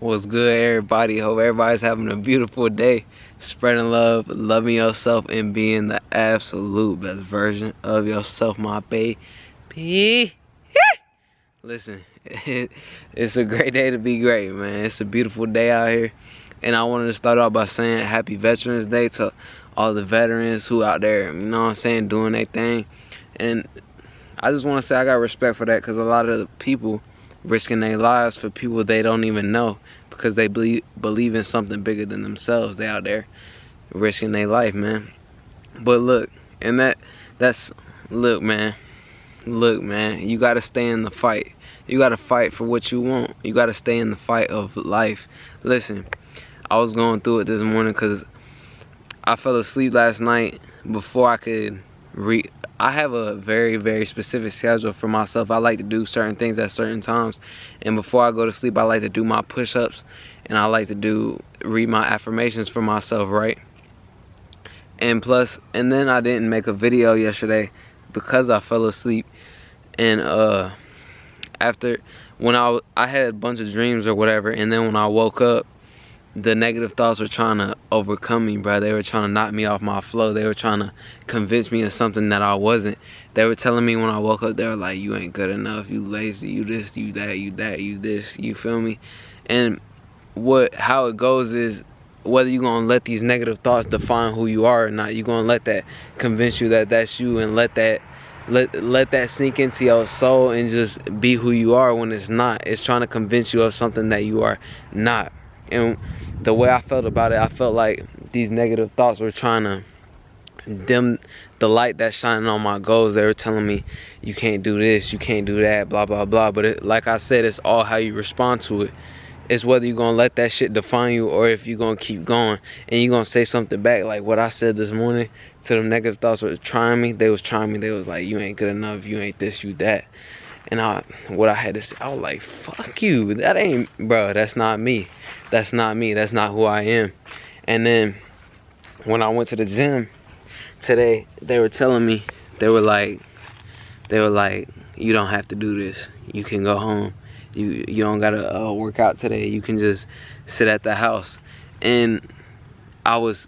What's good, everybody? Hope everybody's having a beautiful day. Spreading love, loving yourself, and being the absolute best version of yourself, my baby. Listen, it's a great day to be great, man. It's a beautiful day out here. And I wanted to start off by saying happy Veterans Day to all the veterans who out there, you know what I'm saying, doing their thing. And I just want to say I got respect for that, because a lot of the people risking their lives for people they don't even know, because they believe in something bigger than themselves. They out there risking their life, man. But look, and look, man, you gotta stay in the fight. You gotta fight for what you want. You gotta stay in the fight of life. Listen, I was going through it this morning because I fell asleep last night before I could read. I have a very, very specific schedule for myself. I like to do certain things at certain times. And before I go to sleep, I like to do my push-ups. And I like to read my affirmations for myself, right? And then I didn't make a video yesterday because I fell asleep. And when I had a bunch of dreams or whatever. And then when I woke up, the negative thoughts were trying to overcome me, bro. They were trying to knock me off my flow. They were trying to convince me of something that I wasn't. They were telling me when I woke up, they were like, you ain't good enough, you lazy, you this, you that, you that, you this, you feel me? And how it goes is, whether you're gonna let these negative thoughts define who you are or not, you're gonna let that convince you that that's you, and let that sink into your soul and just be who you are when it's not. It's trying to convince you of something that you are not. And the way I felt about it, I felt like these negative thoughts were trying to dim the light that's shining on my goals. They were telling me, you can't do this, you can't do that, blah, blah, blah. But like I said, it's all how you respond to it. It's whether you're going to let that shit define you, or if you're going to keep going and you're going to say something back. Like what I said this morning to them negative thoughts were trying me. They was like, you ain't good enough, you ain't this, you that. And what I had to say, I was like, fuck you. That ain't, bro, that's not me. That's not me. That's not who I am. And then when I went to the gym today, they were telling me, they were like, you don't have to do this. You can go home. You don't gotta work out today. You can just sit at the house. And I was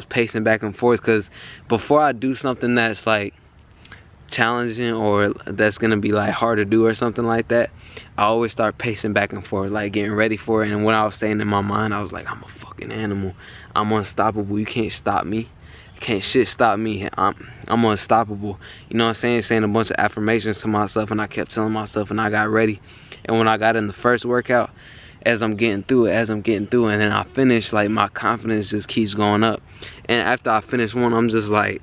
pacing back and forth, because before I do something that's like challenging or that's gonna be like hard to do or something like that, I always start pacing back and forth, like getting ready for it. And what I was saying in my mind, I was like, I'm a fucking animal. I'm unstoppable. You can't stop me. Can't shit stop me. I'm unstoppable. You know what I'm saying? Saying a bunch of affirmations to myself, and I kept telling myself, and I got ready. And when I got in the first workout, as I'm getting through it, and then I finish, like my confidence just keeps going up. And after I finish one, I'm just like,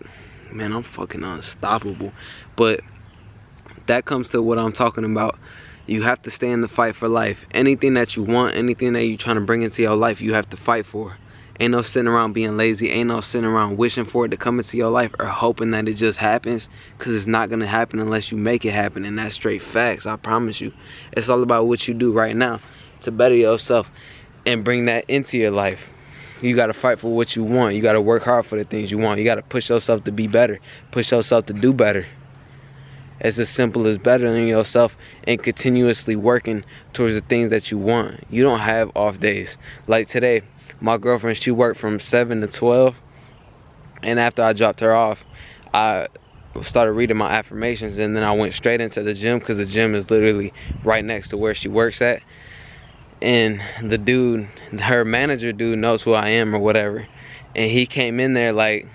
man, I'm fucking unstoppable. But that comes to what I'm talking about. You have to stay in the fight for life. Anything that you want, anything that you're trying to bring into your life, you have to fight for. Ain't no sitting around being lazy. Ain't no sitting around wishing for it to come into your life or hoping that it just happens, because it's not going to happen unless you make it happen. And that's straight facts, I promise you. It's all about what you do right now to better yourself and bring that into your life. You got to fight for what you want. You got to work hard for the things you want. You got to push yourself to be better. Push yourself to do better. It's as simple as bettering yourself and continuously working towards the things that you want. You don't have off days. Like today, my girlfriend, she worked from 7 to 12. And after I dropped her off, I started reading my affirmations. And then I went straight into the gym, because the gym is literally right next to where she works at. And the dude, her manager dude, knows who I am or whatever. And he came in there like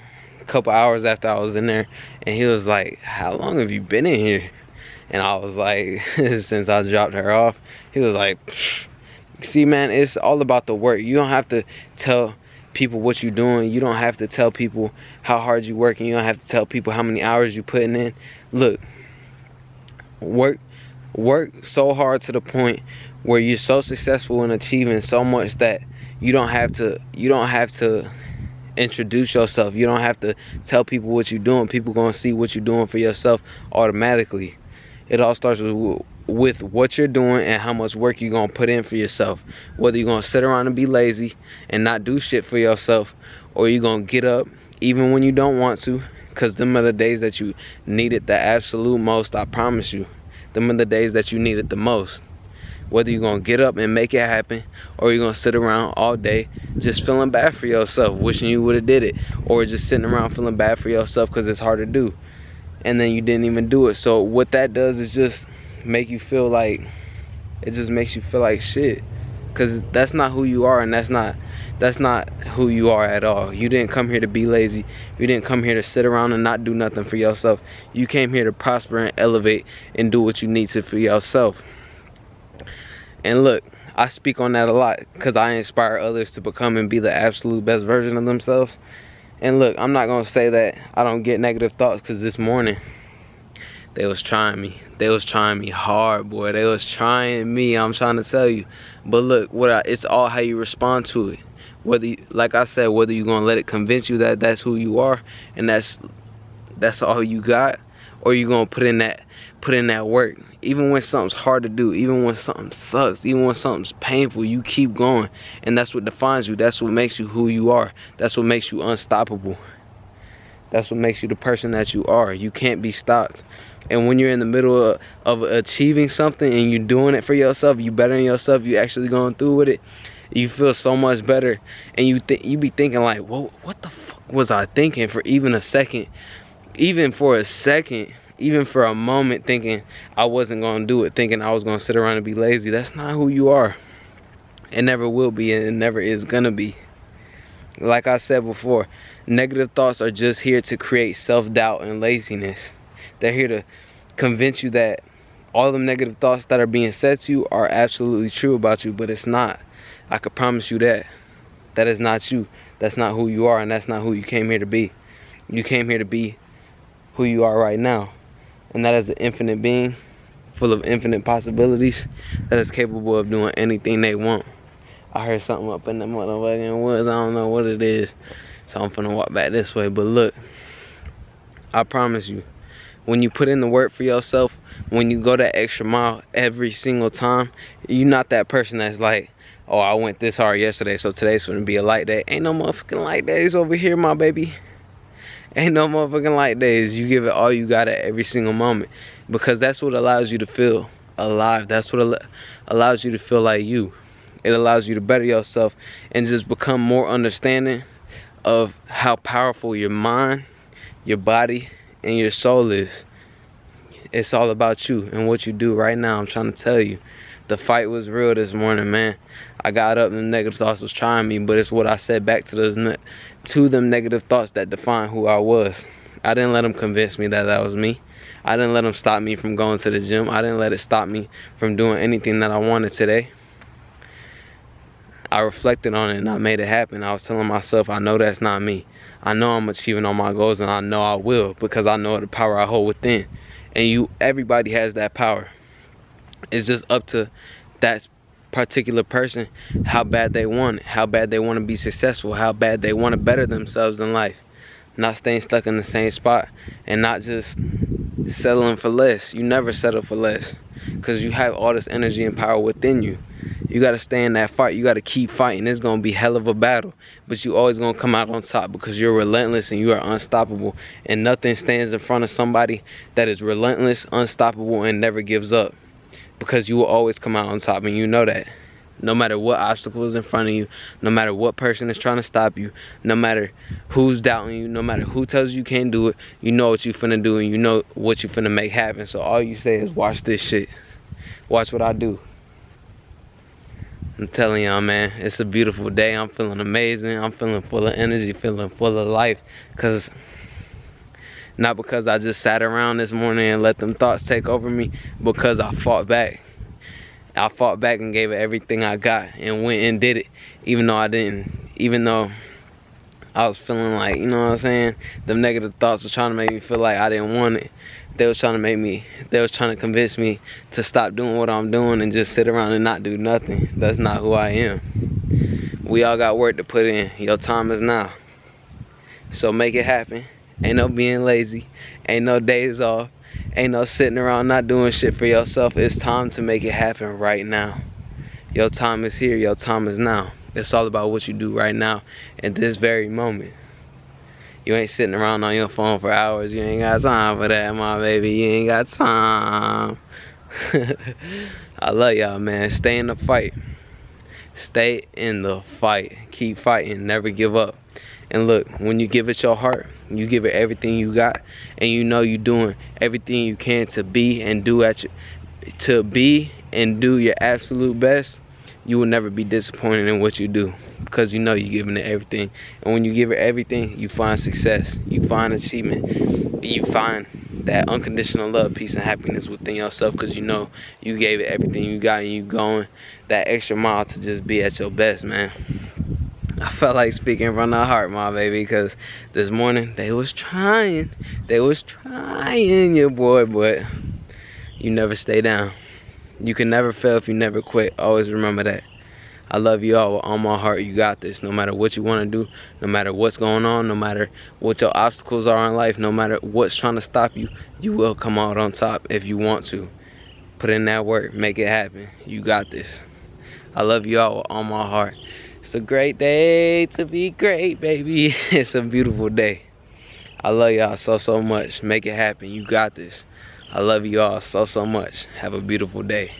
a couple hours after I was in there. And he was like, how long have you been in here? And I was like, since I dropped her off. He was like, pfft. See, man, it's all about the work. You don't have to tell people what you're doing. You don't have to tell people how hard you're working. You don't have to tell people how many hours you're putting in. Look, work so hard to the point where you're so successful in achieving so much that you don't have to introduce yourself. You don't have to tell people what you're doing. People gonna see what you're doing for yourself automatically. It all starts with what you're doing and how much work you're gonna put in for yourself. Whether you're gonna sit around and be lazy and not do shit for yourself, or you're gonna get up even when you don't want to, because them are the days that you need it the absolute most. I promise you, them are the days that you need it the most. Whether you're gonna get up and make it happen, or you're gonna sit around all day just feeling bad for yourself, wishing you would have did it, or just sitting around feeling bad for yourself because it's hard to do, and then you didn't even do it. So what that does is just make you feel like, it just makes you feel like shit, because that's not who you are, and that's not who you are at all. You didn't come here to be lazy. You didn't come here to sit around and not do nothing for yourself. You came here to prosper and elevate and do what you need to for yourself. And look, I speak on that a lot because I inspire others to become and be the absolute best version of themselves. And look, I'm not gonna say that I don't get negative thoughts, because this morning they was trying me. They was trying me hard, boy. They was trying me, I'm trying to tell you. But look, it's all how you respond to it. Whether you, like I said, whether you're gonna let it convince you that that's who you are and that's all you got, or you're gonna put in that work. Even when something's hard to do, even when something sucks, even when something's painful, you keep going. And that's what defines you. That's what makes you who you are. That's what makes you unstoppable. That's what makes you the person that you are. You can't be stopped. And when you're in the middle of achieving something and you're doing it for yourself, you bettering yourself, you actually going through with it, you feel so much better. And you be thinking like, whoa, what the fuck was I thinking for even a second? Even for a second, even for a moment, thinking I wasn't gonna do it, thinking I was gonna sit around and be lazy. That's not who you are. It never will be, and it never is gonna be. Like I said before, negative thoughts are just here to create self-doubt and laziness. They're here to convince you that all them negative thoughts that are being said to you are absolutely true about you, but it's not. I could promise you that. That is not you. That's not who you are, and that's not who you came here to be. You came here to be who you are right now. And that is an infinite being, full of infinite possibilities, that is capable of doing anything they want. I heard something up in the motherfucking woods. I don't know what it is. So I'm finna walk back this way. But look, I promise you, when you put in the work for yourself, when you go that extra mile every single time, you're not that person that's like, oh, I went this hard yesterday, so today's gonna be a light day. Ain't no motherfucking light days over here, my baby. Ain't no motherfucking light days. You give it all you got at every single moment, because that's what allows you to feel alive. That's what allows you to feel like you. It allows you to better yourself and just become more understanding of how powerful your mind, your body, and your soul is. It's all about you and what you do right now. I'm trying to tell you, the fight was real this morning, man. I got up and the negative thoughts was trying me, but it's what I said back to them negative thoughts that define who I was. I didn't let them convince me that that was me. I didn't let them stop me from going to the gym. I didn't let it stop me from doing anything that I wanted today. I reflected on it and I made it happen. I was telling myself, I know that's not me. I know I'm achieving all my goals, and I know I will, because I know the power I hold within. And everybody has that power. It's just up to that particular person how bad they want it, how bad they want to be successful, how bad they want to better themselves in life. Not staying stuck in the same spot and not just settling for less. You never settle for less, because you have all this energy and power within you. You got to stay in that fight. You got to keep fighting. It's going to be hell of a battle, but you always going to come out on top, because you're relentless and you are unstoppable. And nothing stands in front of somebody that is relentless, unstoppable, and never gives up, because you will always come out on top, and you know that. No matter what obstacle is in front of you, no matter what person is trying to stop you, no matter who's doubting you, no matter who tells you can't do it, you know what you finna do, and you know what you finna make happen. So all you say is, watch this shit. Watch what I do. I'm telling y'all, man, it's a beautiful day. I'm feeling amazing. I'm feeling full of energy, feeling full of life. Not because I just sat around this morning and let them thoughts take over me, because I fought back. I fought back and gave it everything I got and went and did it, even though I didn't. Even though I was feeling like, you know what I'm saying, them negative thoughts were trying to make me feel like I didn't want it. They was trying to convince me to stop doing what I'm doing and just sit around and not do nothing. That's not who I am. We all got work to put in. Your time is now. So make it happen. Ain't no being lazy. Ain't no days off. Ain't no sitting around not doing shit for yourself. It's time to make it happen right now. Your time is here. Your time is now. It's all about what you do right now at this very moment. You ain't sitting around on your phone for hours. You ain't got time for that, my baby. You ain't got time. I love y'all, man. Stay in the fight. Stay in the fight. Keep fighting. Never give up. And look, when you give it your heart, you give it everything you got, and you know you're doing everything you can to be and do your absolute best, you will never be disappointed in what you do, because you know you're giving it everything. And when you give it everything, you find success, you find achievement, you find that unconditional love, peace, and happiness within yourself, because you know you gave it everything you got, and you going that extra mile to just be at your best, man. I felt like speaking from the heart, my baby, because this morning they was trying, your boy, but you never stay down. You can never fail if you never quit. Always remember that. I love you all with all my heart. You got this. No matter what you want to do, no matter what's going on, no matter what your obstacles are in life, no matter what's trying to stop you, you will come out on top if you want to. Put in that work. Make it happen. You got this. I love you all with all my heart. It's a great day to be great, baby. It's a beautiful day. I love y'all so much. Make it happen. You got this. I love you all so much. Have a beautiful day.